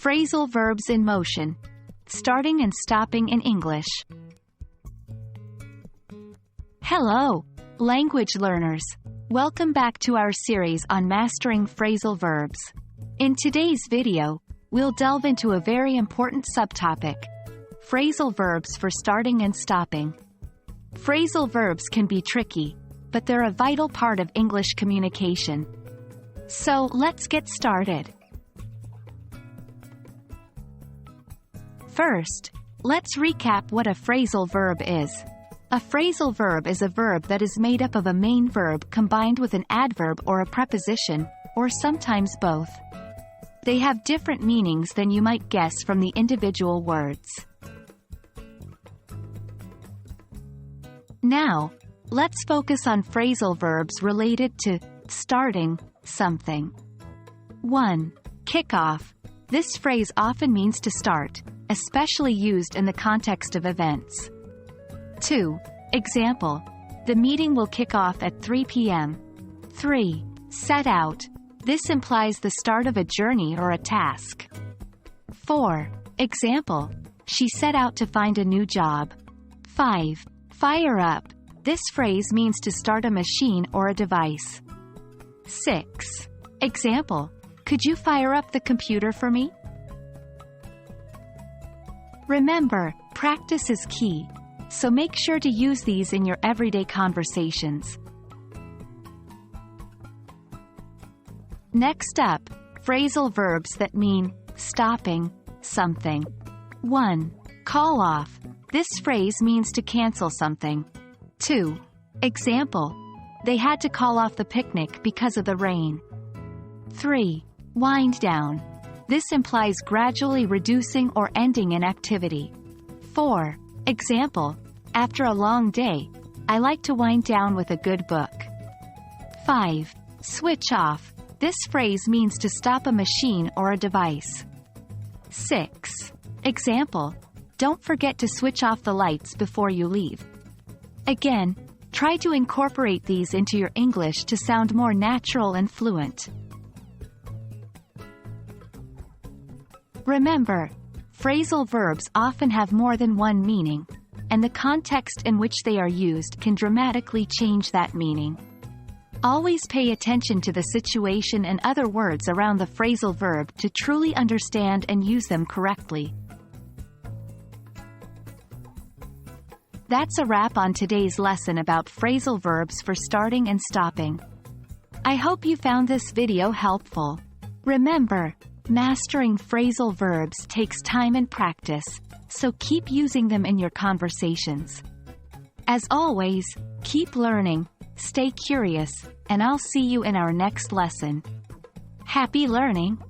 Phrasal verbs in motion. Starting and stopping in English. Hello, language learners. Welcome back to our series on mastering phrasal verbs. In today's video, we'll delve into a very important subtopic: phrasal verbs for starting and stopping. Phrasal verbs can be tricky, but they're a vital part of English communication. So let's get started. First, let's recap what a phrasal verb is. A phrasal verb is a verb that is made up of a main verb combined with an adverb or a preposition, or sometimes both. They have different meanings than you might guess from the individual words. Now, let's focus on phrasal verbs related to starting something. 1. Kick off. This phrase often means to start, especially used in the context of events. 2. Example: the meeting will kick off at 3 p.m. 3. Set out. This implies the start of a journey or a task. 4. Example: she set out to find a new job. 5. Fire up. This phrase means to start a machine or a device. 6. Example: could you fire up the computer for me? Remember, practice is key, so make sure to use these in your everyday conversations. Next up, phrasal verbs that mean stopping something. 1. Call off. This phrase means to cancel something. 2. Example: they had to call off the picnic because of the rain. 3. Wind down. This implies gradually reducing or ending an activity. 4. Example: after a long day, I like to wind down with a good book. 5. Switch off. This phrase means to stop a machine or a device. 6. Example: don't forget to switch off the lights before you leave. Again, try to incorporate these into your English to sound more natural and fluent. Remember, phrasal verbs often have more than one meaning, and the context in which they are used can dramatically change that meaning. Always pay attention to the situation and other words around the phrasal verb to truly understand and use them correctly. That's a wrap on today's lesson about phrasal verbs for starting and stopping. I hope you found this video helpful. Remember, mastering phrasal verbs takes time and practice, so keep using them in your conversations. As always, keep learning, stay curious, and I'll see you in our next lesson. Happy learning!